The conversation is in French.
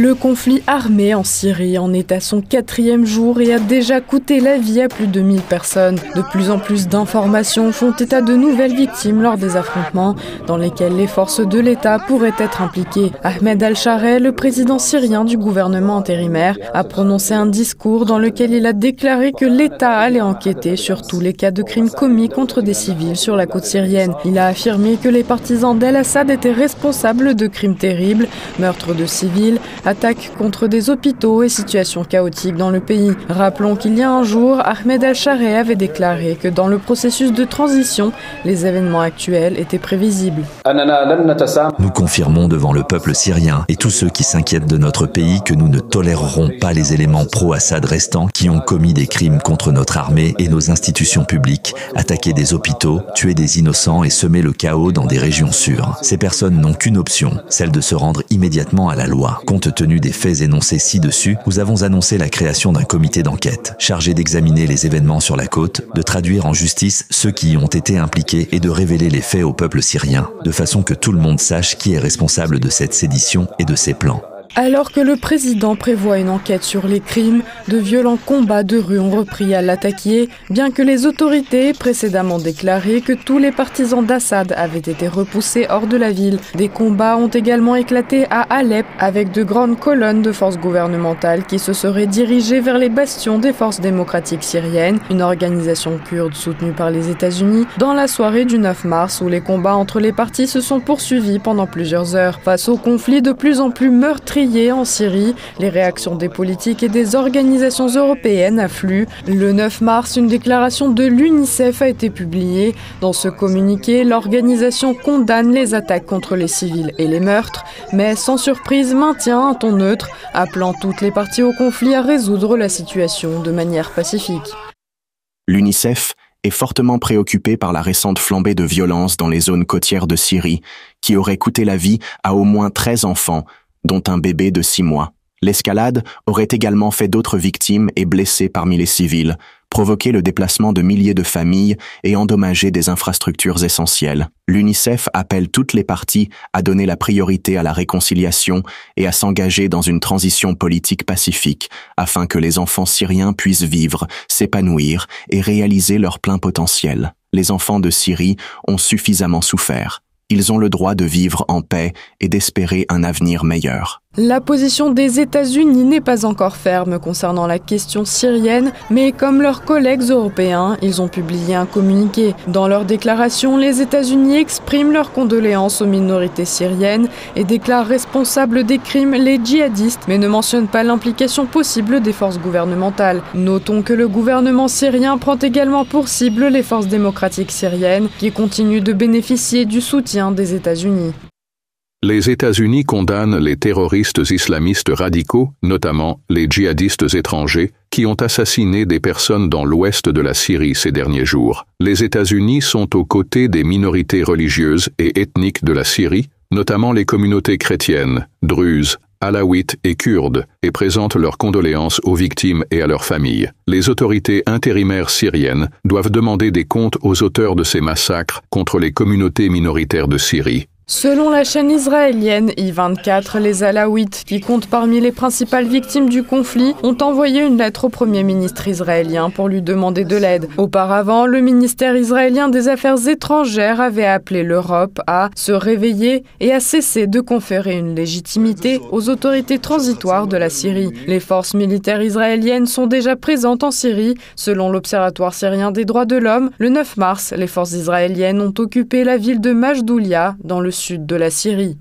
Le conflit armé en Syrie en est à son 4e jour et a déjà coûté la vie à plus de 1000 personnes. De plus en plus d'informations font état de nouvelles victimes lors des affrontements dans lesquels les forces de l'État pourraient être impliquées. Ahmed al-Sharai, le président syrien du gouvernement intérimaire, a prononcé un discours dans lequel il a déclaré que l'État allait enquêter sur tous les cas de crimes commis contre des civils sur la côte syrienne. Il a affirmé que les partisans d'Al-Assad étaient responsables de crimes terribles, meurtres de civils, attaques contre des hôpitaux et situations chaotiques dans le pays. Rappelons qu'il y a un jour, Ahmed al-Sharai avait déclaré que dans le processus de transition, les événements actuels étaient prévisibles. Nous confirmons devant le peuple syrien et tous ceux qui s'inquiètent de notre pays que nous ne tolérerons pas les éléments pro-Assad restants qui ont commis des crimes contre notre armée et nos institutions publiques, attaqué des hôpitaux, tué des innocents et semé le chaos dans des régions sûres. Ces personnes n'ont qu'une option, celle de se rendre immédiatement à la loi. Compte tenu des faits énoncés ci-dessus, nous avons annoncé la création d'un comité d'enquête, chargé d'examiner les événements sur la côte, de traduire en justice ceux qui y ont été impliqués et de révéler les faits au peuple syrien, de façon que tout le monde sache qui est responsable de cette sédition et de ses plans. Alors que le président prévoit une enquête sur les crimes, de violents combats de rue ont repris à l'attaquer, bien que les autorités aient précédemment déclaré que tous les partisans d'Assad avaient été repoussés hors de la ville. Des combats ont également éclaté à Alep avec de grandes colonnes de forces gouvernementales qui se seraient dirigées vers les bastions des forces démocratiques syriennes, une organisation kurde soutenue par les États-Unis, dans la soirée du 9 mars où les combats entre les partis se sont poursuivis pendant plusieurs heures. Face au conflit de plus en plus meurtrier en Syrie, les réactions des politiques et des organisations européennes affluent. Le 9 mars, une déclaration de l'UNICEF a été publiée. Dans ce communiqué, l'organisation condamne les attaques contre les civils et les meurtres, mais sans surprise maintient un ton neutre, appelant toutes les parties au conflit à résoudre la situation de manière pacifique. L'UNICEF est fortement préoccupée par la récente flambée de violence dans les zones côtières de Syrie, qui aurait coûté la vie à au moins 13 enfants, dont un bébé de 6 mois. L'escalade aurait également fait d'autres victimes et blessés parmi les civils, provoqué le déplacement de milliers de familles et endommagé des infrastructures essentielles. L'UNICEF appelle toutes les parties à donner la priorité à la réconciliation et à s'engager dans une transition politique pacifique afin que les enfants syriens puissent vivre, s'épanouir et réaliser leur plein potentiel. Les enfants de Syrie ont suffisamment souffert. Ils ont le droit de vivre en paix et d'espérer un avenir meilleur. La position des États-Unis n'est pas encore ferme concernant la question syrienne, mais comme leurs collègues européens, ils ont publié un communiqué. Dans leur déclaration, les États-Unis expriment leurs condoléances aux minorités syriennes et déclarent responsables des crimes les djihadistes, mais ne mentionnent pas l'implication possible des forces gouvernementales. Notons que le gouvernement syrien prend également pour cible les forces démocratiques syriennes, qui continuent de bénéficier du soutien des États-Unis. Les États-Unis condamnent les terroristes islamistes radicaux, notamment les djihadistes étrangers, qui ont assassiné des personnes dans l'ouest de la Syrie ces derniers jours. Les États-Unis sont aux côtés des minorités religieuses et ethniques de la Syrie, notamment les communautés chrétiennes, druzes, alaouites et kurdes, et présentent leurs condoléances aux victimes et à leurs familles. Les autorités intérimaires syriennes doivent demander des comptes aux auteurs de ces massacres contre les communautés minoritaires de Syrie. Selon la chaîne israélienne I24, les Alaouites, qui comptent parmi les principales victimes du conflit, ont envoyé une lettre au Premier ministre israélien pour lui demander de l'aide. Auparavant, le ministère israélien des Affaires étrangères avait appelé l'Europe à se réveiller et à cesser de conférer une légitimité aux autorités transitoires de la Syrie. Les forces militaires israéliennes sont déjà présentes en Syrie. Selon l'Observatoire syrien des droits de l'homme, le 9 mars, les forces israéliennes ont occupé la ville de Majdoulia, dans le sud de la Syrie.